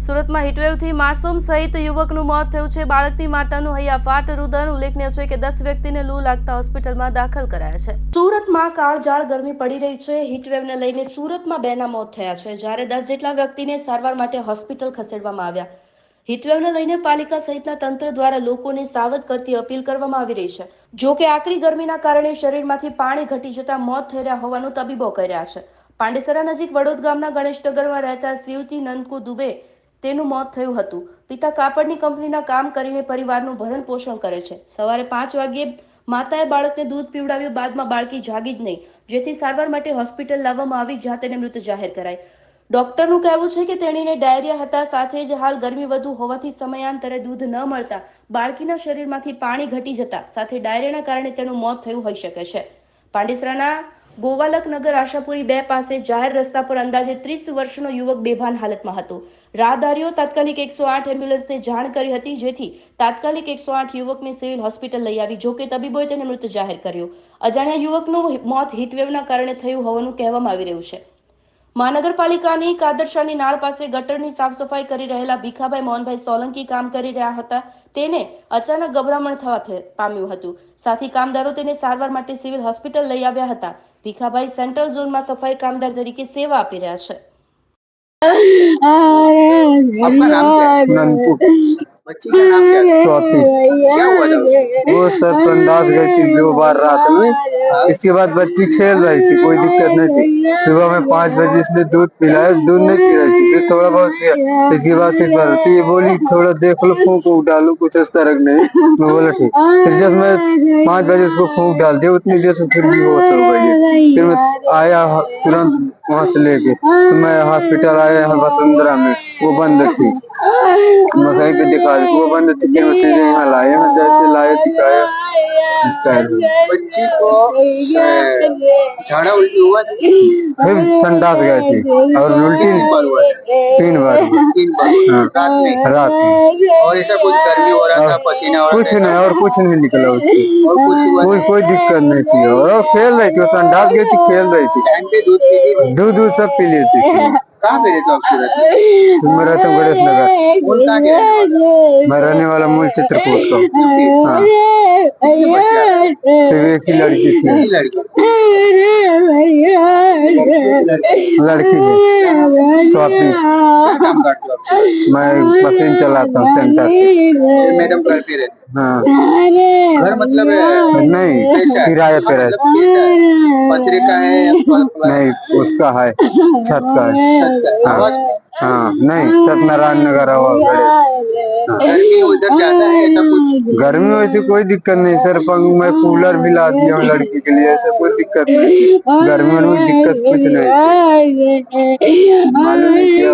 સુરતમાં હીટવેવથી માસૂમ સહિત યુવકનું મોત થયું છે। બાળકની માતાનું હૈયાફાટ રુદન। ઉલ્લેખનીય છે કે 10 વ્યક્તિને લૂ લાગતા હોસ્પિટલમાં દાખલ કરાયા છે। સુરતમાં કાળઝાળ ગરમી પડી રહી છે। હીટવેવને લઈને સુરતમાં 2ના મોત થયા છે, જ્યારે 10 જેટલા વ્યક્તિને સારવાર માટે હોસ્પિટલ ખસેડવામાં આવ્યા। હીટવેવને લઈને પાલિકા સહિતના તંત્ર દ્વારા લોકોને સાવધ કરતી અપીલ કરવામાં આવી રહી છે। જો કે આકરી ગરમીના કારણે શરીરમાંથી પાણી ઘટી જતા મોત થઈ રહ્યા હોવાનું તબીબો કહી રહ્યા છે। પાંડેસરા નજીક વડોદ ગામના ગણેશનગરમાં રહેતા શિવજી નંદકુ દુબે તેનું મોત થયું હતું। પિતા કાપડની કંપનીના કામ કરીને પરિવારનું ભરણ પોષણ કરે છે। સવારે 5 વાગ્યે માતાએ બાળકને દૂધ પીવડાવ્યું, બાદમાં બાળકી જાગી જ નહીં, જેથી સારવાર માટે હોસ્પિટલ લાવવામાં આવી, જ્યાં તેને મૃત જાહેર કરાઈ। ડોક્ટરનું કહેવું છે કે તેણીને ડાયરિયા હતા, સાથે જ હાલ ગરમી વધુ હોવાથી સમયાંતરે દૂધ ન મળતા બાળકીના શરીરમાંથી પાણી ઘટી જતા સાથે ડાયરિયાના કારણે તેનું મોત થયું હોઈ શકે છે। પાંડેસરાના ગોવાલકનગર આશાપુરી 2 પાસે જાહેર રસ્તા પર અંદાજે 30 વર્ષનો યુવક બેભાન હાલતમાં હતો। રાહદારીઓ તાત્કાલિક 108 એમ્બ્યુલન્સને જાણ કરી હતી, જેથી તાત્કાલિક 108 યુવકને સિવિલ હોસ્પિટલ લઈ આવી। જોકે તબીબોએ તેને મૃત જાહેર કર્યો। અજાણ્યા યુવકનું મોત હીટવેવના કારણે થયું હોવાનું કહેવામાં આવી રહ્યું છે। મહાનગરપાલિકાની કાદરશાની નાળ પાસે ગટરની સાફ સફાઈ કરી રહેલા ભીખાભાઈ મોહનભાઈ સોલંકી કામ કરી રહ્યા હતા। તેને અચાનક ગભરામણ થવા પામ્યું હતું, સાથી કામદારો તેને સારવાર માટે સિવિલ હોસ્પિટલ લઈ આવ્યા હતા। ભીખાભાઈ સેન્ટ્રલ ઝોનમાં સફાઈ कामदार तरीके सेवा આપી રહ્યા છે। आपका नाम क्या है? ननकू। बच्ची का नाम क्या है? स्वाति। क्या हुआ था उसको? वो सब संडास गई थी 2 बार रात में। इसके बाद बच्ची खेल रही थी, कोई दिक्कत नहीं थी। सुबह में 5 बजे इसने दूध पिलाया, दूध नहीं पी रही थी, फिर थोड़ा बहुत पिया। इसके बाद फिर भरती ये बोली थोड़ा देख लो, फूंक डालू कुछ इस तरह नहीं। मैं बोला ठीक। फिर जब मैं 5 बजे उसको फूंक डाल दिया, उतनी देर से फिर भी होश हो गई है। फिर मैं आया तुरंत वहाँ से लेके, तो मैं हॉस्पिटल आया यहाँ वसुंधरा में, वो बंद थी। मैं कहीं पे दिखा दी, वो बंद थी। फिर मैं सीधे यहाँ लाया, मैं जैसे लाया दिखाया बच्ची को झाड़ा उल्टी हुआ था? फिर संडास गए थे और उल्टी कितनी बार हुआ था? 3 बार। 3 बार। हाँ। रात में? रात में। और ऐसा कुछ गर्मी हो रहा था, पसीना और कुछ नहीं, और कुछ नहीं निकला उससे। और कुछ हुआ कोई नहीं? कोई दिक्कत नहीं थी, और खेल रही थी, वो संडास गई थी, खेल रही थी। टाइम पे दूध पी ली? दूध सब पी लेती थी। कहाँ पे रहते हो आप सूरत में? मैं रहता हूँ गणेश नगर। मूल कहाँ के रहने वाले हो? मैं रहने वाला मूल चित्रकूट का। हाँ। कितने बच्चे आए? सिर्फ एक ही लड़की थी। कितनी लड़की? लड़की है स्वाति। क्या काम करते हो आप? मैं मशीन चलाता हूँ सेंटर। ये मैडम घर पे रहते? हाँ। घर मतलब नहीं, कैसा है? किराए पे रहते। मतलब कैसा है? पतरे का है या नहीं, उसका है, छत का है। छत का है? हाँ। आवाज में? हाँ, नहीं, सत्यनारायण नगर हवा गर्मी उधर ज्यादा है ऐसा कुछ? गर्मी वैसे कोई दिक्कत नहीं सर, पर मैं कूलर भी ला दिया हूँ लड़की के लिए, ऐसा कोई दिक्कत नहीं। गर्मी में दिक्कत कुछ नहीं। मालूम नहीं क्या